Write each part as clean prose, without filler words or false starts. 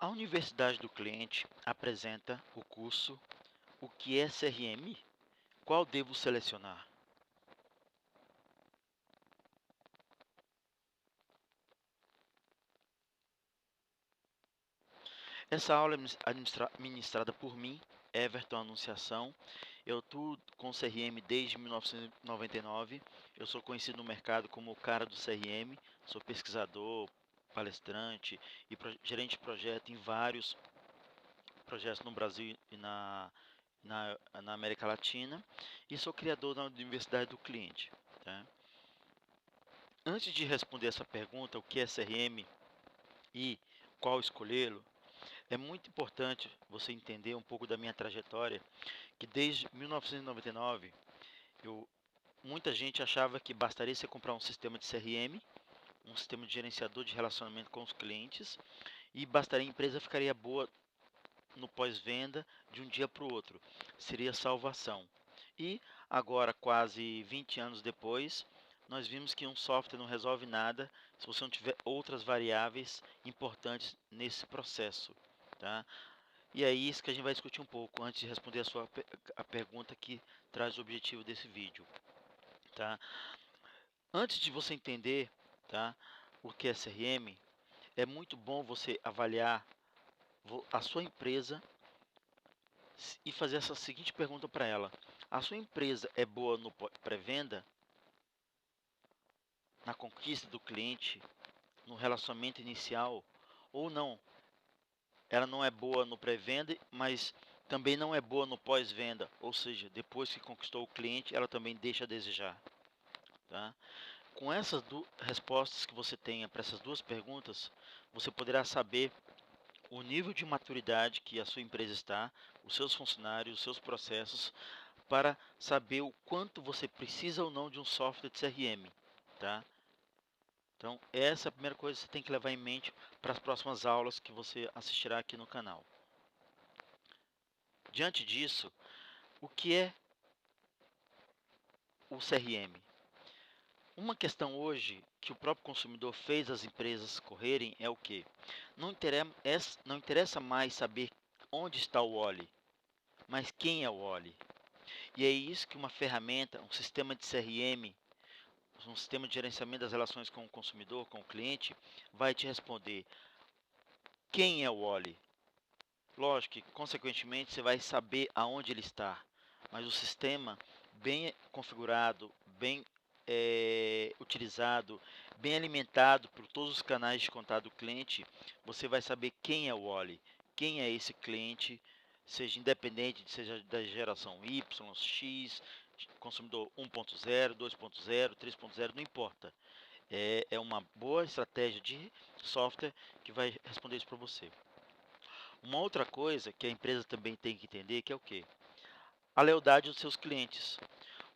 A universidade do cliente apresenta o curso O que é CRM? Qual devo selecionar? Essa aula é ministrada por mim, Everton Anunciação. Eu atuo com CRM desde 1999. Eu sou conhecido no mercado como o cara do CRM. Sou pesquisador, palestrante e gerente de projeto em vários projetos no Brasil e na América Latina. E sou criador da Universidade do Cliente. Tá? Antes de responder essa pergunta, o que é CRM e qual escolhê-lo, é muito importante você entender um pouco da minha trajetória, que desde 1999, muita gente achava que bastaria você comprar um sistema de CRM, um sistema de gerenciador de relacionamento com os clientes, e bastaria a empresa ficaria boa no pós-venda de um dia para o outro. Seria salvação. E agora, quase 20 anos depois, nós vimos que um software não resolve nada se você não tiver outras variáveis importantes nesse processo. Tá? E é isso que a gente vai discutir um pouco antes de responder a pergunta que traz o objetivo desse vídeo. Tá? Antes de você entender, tá, o que é CRM, é muito bom você avaliar a sua empresa e fazer essa seguinte pergunta para ela: a sua empresa é boa no pré-venda, na conquista do cliente, no relacionamento inicial, ou não? Ela não é boa no pré-venda, mas também não é boa no pós-venda, ou seja, depois que conquistou o cliente, ela também deixa a desejar. Tá? Com essas respostas que você tenha para essas duas perguntas, você poderá saber o nível de maturidade que a sua empresa está, os seus funcionários, os seus processos, para saber o quanto você precisa ou não de um software de CRM, tá? Então, essa é a primeira coisa que você tem que levar em mente para as próximas aulas que você assistirá aqui no canal. Diante disso, o que é o CRM? Uma questão hoje que o próprio consumidor fez as empresas correrem é o quê? Não interessa mais saber onde está o Oli, mas quem é o Oli. E é isso que uma ferramenta, um sistema de CRM, um sistema de gerenciamento das relações com o consumidor, com o cliente, vai te responder. Quem é o Oli? Lógico que, consequentemente, você vai saber aonde ele está, mas o sistema bem configurado, bem utilizado, bem alimentado por todos os canais de contato do cliente, você vai saber quem é o Oli, quem é esse cliente, seja independente, seja da geração Y, X, consumidor 1.0, 2.0, 3.0, não importa. É uma boa estratégia de software que vai responder isso para você. Uma outra coisa que a empresa também tem que entender que é o quê? A lealdade dos seus clientes.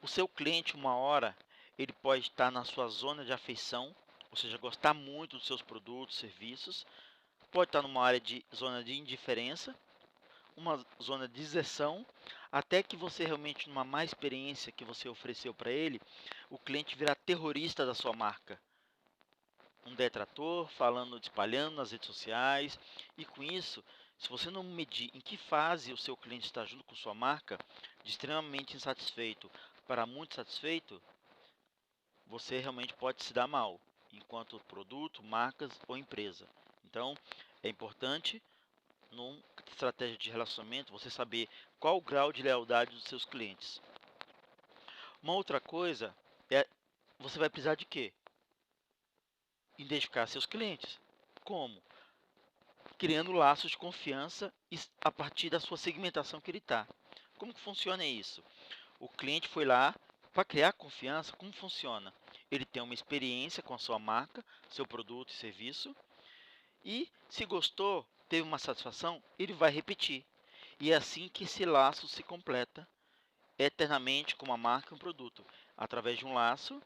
O seu cliente, uma hora, ele pode estar na sua zona de afeição, ou seja, gostar muito dos seus produtos, serviços, pode estar numa área de zona de indiferença, uma zona de deserção, até que você realmente, numa má experiência que você ofereceu para ele, o cliente virá terrorista da sua marca. Um detrator falando, espalhando nas redes sociais, e com isso, se você não medir em que fase o seu cliente está junto com sua marca, de extremamente insatisfeito para muito satisfeito, você realmente pode se dar mal, enquanto produto, marcas ou empresa. Então, é importante, numa estratégia de relacionamento, você saber qual o grau de lealdade dos seus clientes. Uma outra coisa é, você vai precisar de quê? Identificar seus clientes. Como? Criando laços de confiança a partir da sua segmentação que ele está. Como que funciona isso? O cliente foi lá para criar confiança. Como funciona? Ele tem uma experiência com a sua marca, seu produto e serviço, e se gostou, teve uma satisfação, ele vai repetir. E é assim que esse laço se completa eternamente com uma marca e um produto, através de um laço.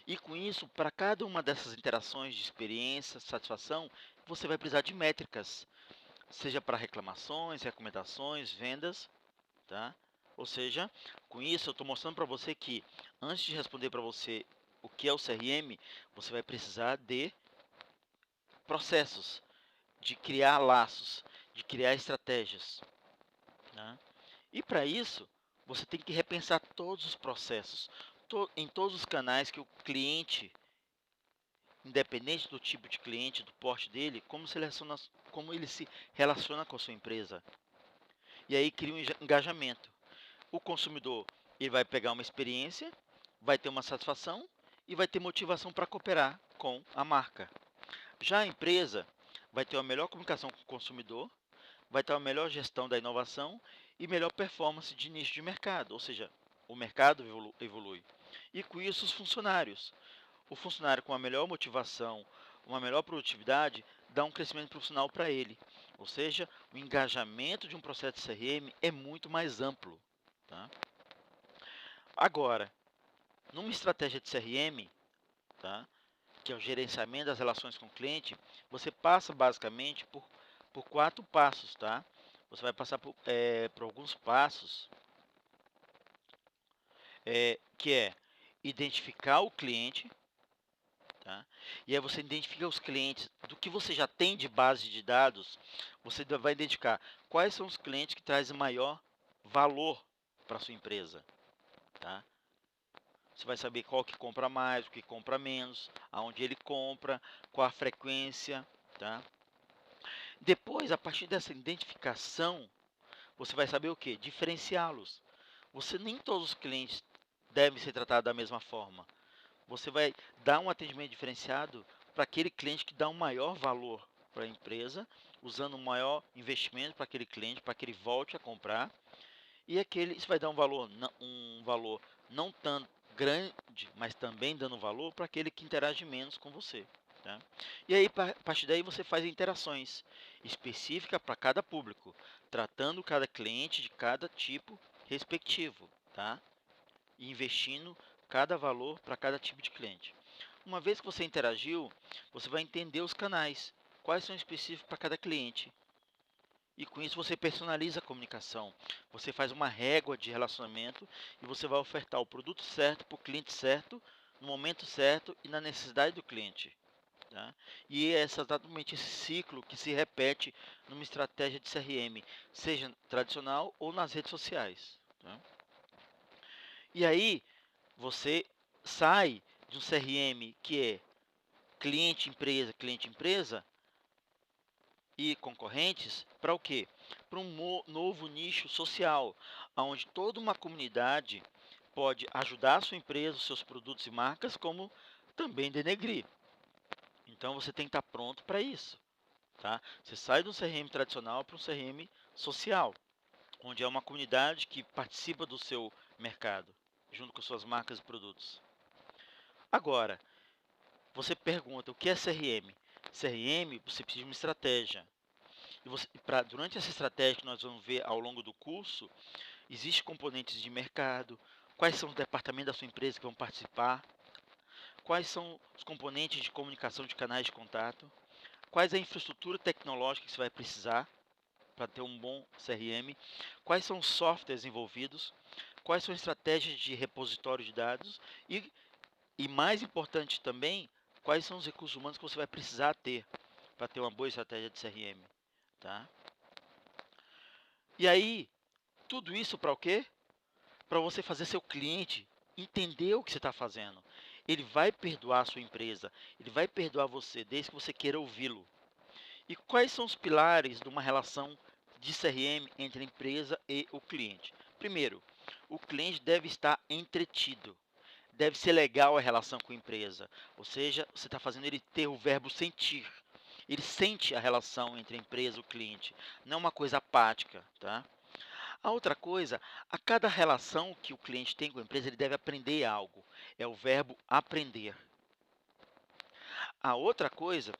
E com isso, para cada uma dessas interações de experiência, satisfação, você vai precisar de métricas, seja para reclamações, recomendações, vendas, tá? Ou seja, com isso eu estou mostrando para você que, antes de responder para você o que é o CRM, você vai precisar de processos, de criar laços, de criar estratégias, né? E para isso, você tem que repensar todos os processos, em todos os canais que o cliente, independente do tipo de cliente, do porte dele, como ele se relaciona com a sua empresa. E aí cria um engajamento. O consumidor, ele vai pegar uma experiência, vai ter uma satisfação e vai ter motivação para cooperar com a marca. Já a empresa vai ter uma melhor comunicação com o consumidor, vai ter uma melhor gestão da inovação e melhor performance de nicho de mercado, ou seja, o mercado evolui. E com isso os funcionários. O funcionário com uma melhor motivação, uma melhor produtividade, dá um crescimento profissional para ele. Ou seja, o engajamento de um processo de CRM é muito mais amplo. Tá? Agora, numa estratégia de CRM, tá? Que é o gerenciamento das relações com o cliente, você passa basicamente por 4 passos. Tá? Você vai passar por alguns passos, que é identificar o cliente. Tá? E aí você identifica os clientes do que você já tem de base de dados, você vai identificar quais são os clientes que trazem maior valor para a sua empresa. Tá? Você vai saber qual que compra mais, o que compra menos, aonde ele compra, qual a frequência. Tá? Depois, a partir dessa identificação, você vai saber o que? Diferenciá-los. Nem todos os clientes devem ser tratados da mesma forma. Você vai dar um atendimento diferenciado para aquele cliente que dá um maior valor para a empresa, usando um maior investimento para aquele cliente, para que ele volte a comprar. E isso vai dar um valor não tão grande, mas também dando valor para aquele que interage menos com você. Tá? E aí, a partir daí, você faz interações específicas para cada público, tratando cada cliente de cada tipo respectivo. Tá? E investindo cada valor para cada tipo de cliente. Uma vez que você interagiu, você vai entender os canais, quais são específicos para cada cliente. E com isso você personaliza a comunicação. Você faz uma régua de relacionamento e você vai ofertar o produto certo para o cliente certo, no momento certo e na necessidade do cliente. Tá? E é exatamente esse ciclo que se repete numa estratégia de CRM, seja tradicional ou nas redes sociais. Tá? E aí, você sai de um CRM que é cliente empresa e concorrentes para o quê? Para um novo nicho social, onde toda uma comunidade pode ajudar a sua empresa, os seus produtos e marcas, como também denegrir. Então você tem que estar pronto para isso. Tá? Você sai de um CRM tradicional para um CRM social, onde é uma comunidade que participa do seu mercado, junto com suas marcas e produtos. Agora, você pergunta o que é CRM? CRM, você precisa de uma estratégia. Durante essa estratégia que nós vamos ver ao longo do curso, existem componentes de mercado, quais são os departamentos da sua empresa que vão participar, quais são os componentes de comunicação de canais de contato, quais é a infraestrutura tecnológica que você vai precisar para ter um bom CRM, quais são os softwares envolvidos, quais são as estratégias de repositório de dados e mais importante também, quais são os recursos humanos que você vai precisar ter para ter uma boa estratégia de CRM. Tá? E aí, tudo isso para o quê? Para você fazer seu cliente entender o que você está fazendo. Ele vai perdoar a sua empresa, ele vai perdoar você, desde que você queira ouvi-lo. E quais são os pilares de uma relação de CRM entre a empresa e o cliente? Primeiro, o cliente deve estar entretido. Deve ser legal a relação com a empresa. Ou seja, você está fazendo ele ter o verbo sentir. Ele sente a relação entre a empresa e o cliente. Não é uma coisa apática. Tá? A outra coisa, a cada relação que o cliente tem com a empresa, ele deve aprender algo. É o verbo aprender. A outra coisa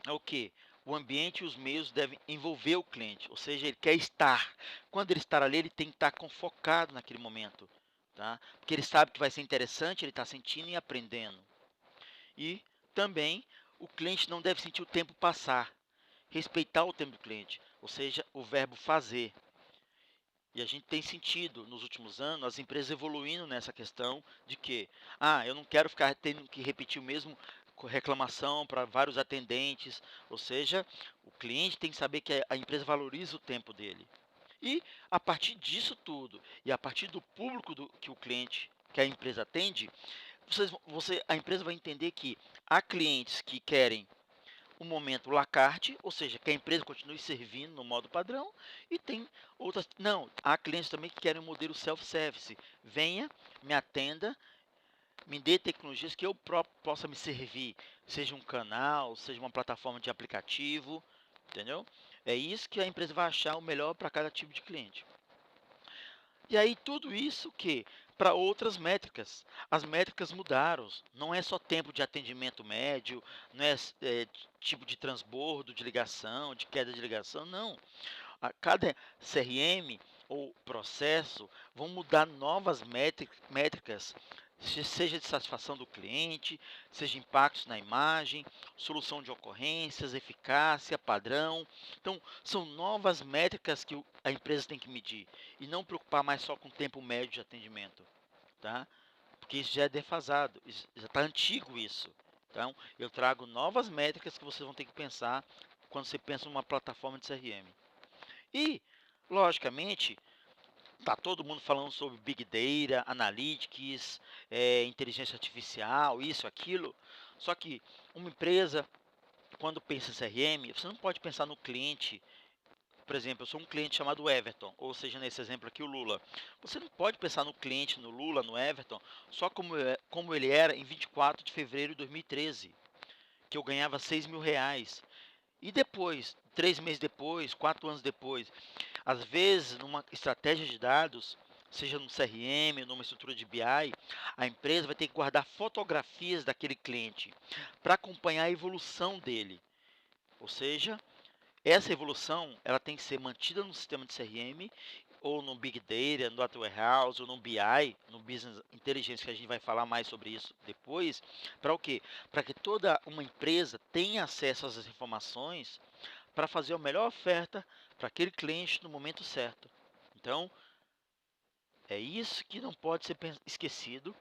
é o que? O ambiente e os meios devem envolver o cliente, ou seja, ele quer estar. Quando ele estar ali, ele tem que estar focado naquele momento, tá? Porque ele sabe que vai ser interessante, ele está sentindo e aprendendo. E também o cliente não deve sentir o tempo passar, respeitar o tempo do cliente, ou seja, o verbo fazer. E a gente tem sentido nos últimos anos as empresas evoluindo nessa questão de que, eu não quero ficar tendo que repetir o mesmo reclamação para vários atendentes, ou seja, o cliente tem que saber que a empresa valoriza o tempo dele. E a partir disso tudo, e a partir do público que o cliente, que a empresa atende, a empresa vai entender que há clientes que querem um momento la carte, ou seja, que a empresa continue servindo no modo padrão, e tem outras, não, há clientes também que querem um modelo self-service. Venha, me atenda, me dê tecnologias que eu próprio possa me servir, seja um canal, seja uma plataforma de aplicativo, entendeu? É isso que a empresa vai achar o melhor para cada tipo de cliente. E aí tudo isso que para outras métricas. As métricas mudaram. Não é só tempo de atendimento médio, não é, tipo de transbordo de ligação, de queda de ligação, não. A cada CRM ou processo vão mudar novas métricas, seja de satisfação do cliente, seja impactos na imagem, solução de ocorrências, eficácia, padrão. Então, são novas métricas que a empresa tem que medir e não preocupar mais só com o tempo médio de atendimento, tá? Porque isso já é defasado, já está antigo isso. Então, eu trago novas métricas que vocês vão ter que pensar quando você pensa numa plataforma de CRM. E, logicamente, está todo mundo falando sobre Big Data, Analytics, inteligência artificial, isso, aquilo. Só que uma empresa, quando pensa em CRM, você não pode pensar no cliente. Por exemplo, eu sou um cliente chamado Everton, ou seja, nesse exemplo aqui, o Lula. Você não pode pensar no cliente, no Lula, no Everton, só como ele era em 24 de fevereiro de 2013, que eu ganhava R$ 6.000. E depois, 3 meses depois, 4 anos depois, às vezes, numa estratégia de dados, seja no CRM, numa estrutura de BI, a empresa vai ter que guardar fotografias daquele cliente para acompanhar a evolução dele. Ou seja, essa evolução ela tem que ser mantida no sistema de CRM ou no Big Data, no Data Warehouse ou no BI, no Business Intelligence, que a gente vai falar mais sobre isso depois. Para o quê? Para que toda uma empresa tenha acesso a essas informações para fazer a melhor oferta para aquele cliente no momento certo. Então, é isso que não pode ser esquecido,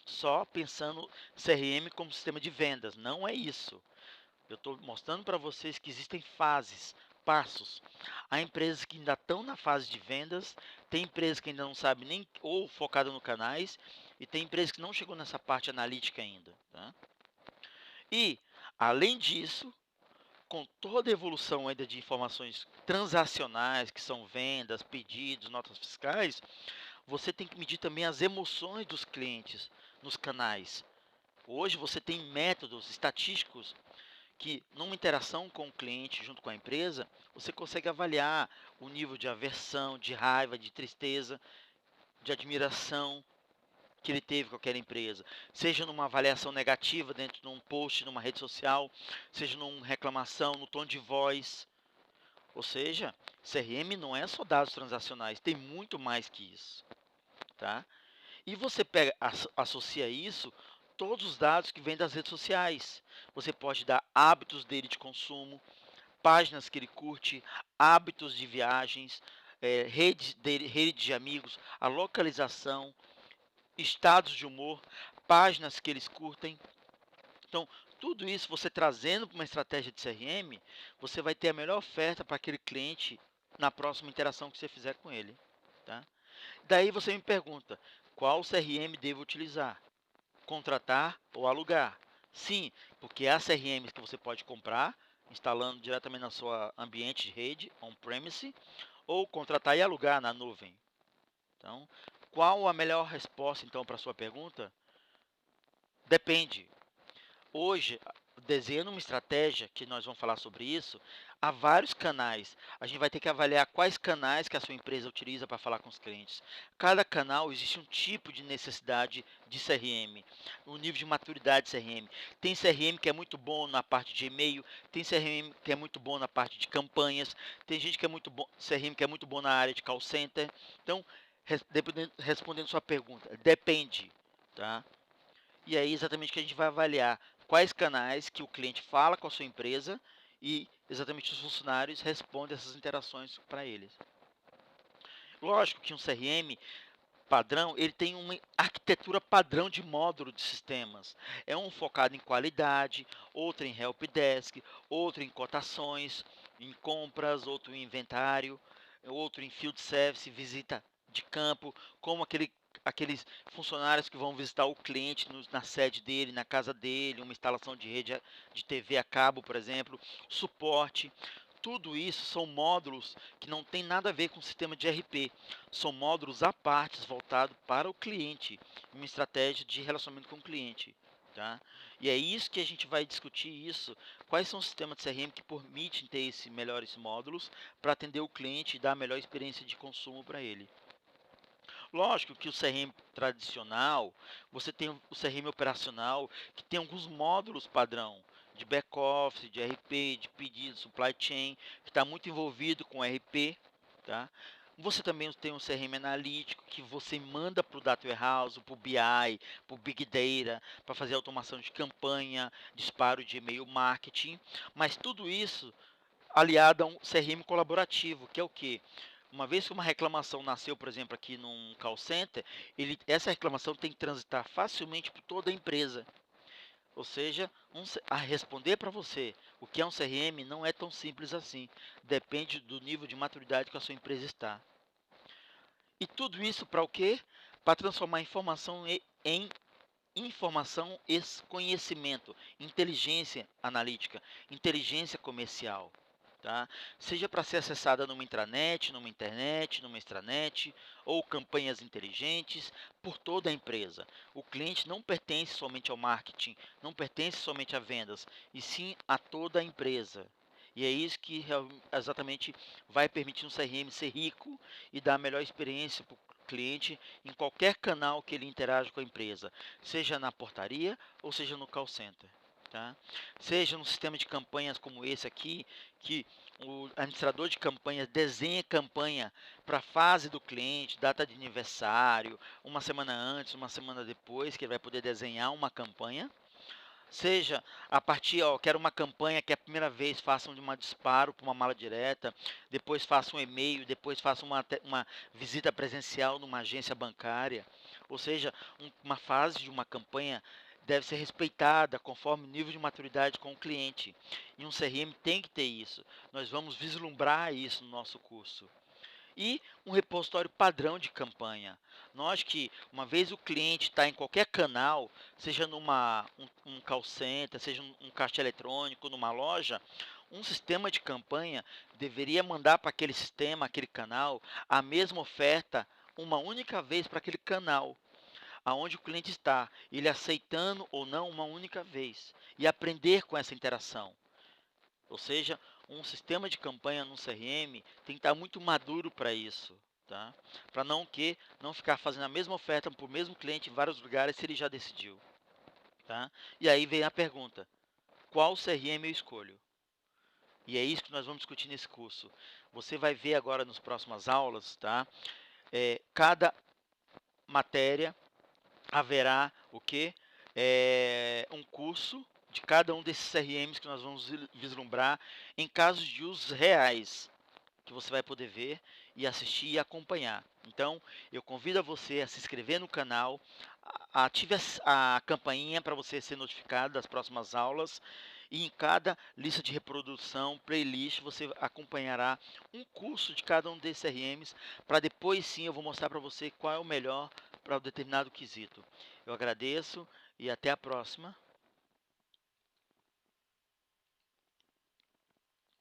só pensando CRM como sistema de vendas. Não é isso. Eu estou mostrando para vocês que existem fases, passos. Há empresas que ainda estão na fase de vendas, tem empresas que ainda não sabem nem ou focada no canais, e tem empresas que não chegou nessa parte analítica ainda. Tá? E, além disso, com toda a evolução ainda de informações transacionais, que são vendas, pedidos, notas fiscais, você tem que medir também as emoções dos clientes nos canais. Hoje você tem métodos estatísticos que, numa interação com o cliente junto com a empresa, você consegue avaliar o nível de aversão, de raiva, de tristeza, de admiração que ele teve com aquela empresa, seja numa avaliação negativa dentro de um post, numa rede social, seja numa reclamação, no tom de voz. Ou seja, CRM não é só dados transacionais, tem muito mais que isso, tá? E você pega, associa isso todos os dados que vêm das redes sociais. Você pode dar hábitos dele de consumo, páginas que ele curte, hábitos de viagens, redes dele, rede de amigos, a localização, estados de humor, páginas que eles curtem. Então, tudo isso você trazendo para uma estratégia de CRM, você vai ter a melhor oferta para aquele cliente na próxima interação que você fizer com ele. Tá? Daí você me pergunta, qual CRM devo utilizar? Contratar ou alugar? Sim, porque há CRMs que você pode comprar, instalando diretamente na sua ambiente de rede, on-premise, ou contratar e alugar na nuvem. Então, qual a melhor resposta então para a sua pergunta? Depende. Hoje, desenhando uma estratégia, que nós vamos falar sobre isso, há vários canais. A gente vai ter que avaliar quais canais que a sua empresa utiliza para falar com os clientes. Cada canal existe um tipo de necessidade de CRM, um nível de maturidade de CRM. Tem CRM que é muito bom na parte de e-mail, tem CRM que é muito bom na parte de campanhas, tem gente que é muito bom, CRM que é muito bom na área de call center. Então, respondendo sua pergunta, depende, tá? E aí exatamente que a gente vai avaliar quais canais que o cliente fala com a sua empresa e exatamente os funcionários respondem essas interações para eles. Lógico que um CRM padrão, ele tem uma arquitetura padrão de módulo de sistemas. É um focado em qualidade, outro em helpdesk, outro em cotações, em compras, outro em inventário, outro em field service, visita de campo, como aqueles funcionários que vão visitar o cliente na sede dele, na casa dele, uma instalação de rede de TV a cabo, por exemplo, suporte. Tudo isso são módulos que não tem nada a ver com o sistema de ERP. São módulos à parte voltados para o cliente, uma estratégia de relacionamento com o cliente. Tá? E é isso que a gente vai discutir isso. Quais são os sistemas de CRM que permitem ter melhores módulos para atender o cliente e dar a melhor experiência de consumo para ele. Lógico que o CRM tradicional, você tem o CRM operacional, que tem alguns módulos padrão, de back-office, de RP, de pedido, supply chain, que está muito envolvido com RP, tá? Você também tem um CRM analítico, que você manda para o Data Warehouse, para o BI, para o Big Data, para fazer automação de campanha, disparo de e-mail marketing, mas tudo isso aliado a um CRM colaborativo, que é o quê? Uma vez que uma reclamação nasceu, por exemplo, aqui num call center, essa reclamação tem que transitar facilmente por toda a empresa. Ou seja, a responder para você o que é um CRM não é tão simples assim. Depende do nível de maturidade que a sua empresa está. E tudo isso para o quê? Para transformar informação em informação e conhecimento, inteligência analítica, inteligência comercial. Tá? Seja para ser acessada numa intranet, numa internet, numa extranet, ou campanhas inteligentes por toda a empresa. O cliente não pertence somente ao marketing, não pertence somente a vendas, e sim a toda a empresa. E é isso que exatamente vai permitir um CRM ser rico e dar a melhor experiência para o cliente em qualquer canal que ele interaja com a empresa, seja na portaria ou seja no call center. Tá? Seja no sistema de campanhas como esse aqui, que o administrador de campanhas desenha campanha para a fase do cliente, data de aniversário, uma semana antes, uma semana depois, que ele vai poder desenhar uma campanha. Seja a partir, quero uma campanha que a primeira vez façam de uma disparo para uma mala direta, depois faça um e-mail, depois faça uma visita presencial numa agência bancária. Ou seja, uma fase de uma campanha deve ser respeitada conforme o nível de maturidade com o cliente. E um CRM tem que ter isso. Nós vamos vislumbrar isso no nosso curso. E um repositório padrão de campanha. Nós que, uma vez o cliente está em qualquer canal, seja um call center, seja um caixa eletrônico, numa loja, um sistema de campanha deveria mandar para aquele sistema, aquele canal, a mesma oferta uma única vez para aquele canal, aonde o cliente está, ele aceitando ou não uma única vez, e aprender com essa interação. Ou seja, um sistema de campanha no CRM tem que estar muito maduro para isso, tá? Para não ficar fazendo a mesma oferta para o mesmo cliente em vários lugares se ele já decidiu, tá? E aí vem a pergunta: qual CRM eu escolho? E é isso que nós vamos discutir nesse curso. Você vai ver agora nas próximas aulas, tá? Cada matéria haverá o quê? Um curso de cada um desses CRMs que nós vamos vislumbrar em casos de usos reais, que você vai poder ver e assistir e acompanhar. Então, eu convido a você a se inscrever no canal, ative a campainha para você ser notificado das próximas aulas, e em cada lista de reprodução, playlist, você acompanhará um curso de cada um desses CRMs, para depois sim eu vou mostrar para você qual é o melhor para o determinado quesito. Eu agradeço e até a próxima.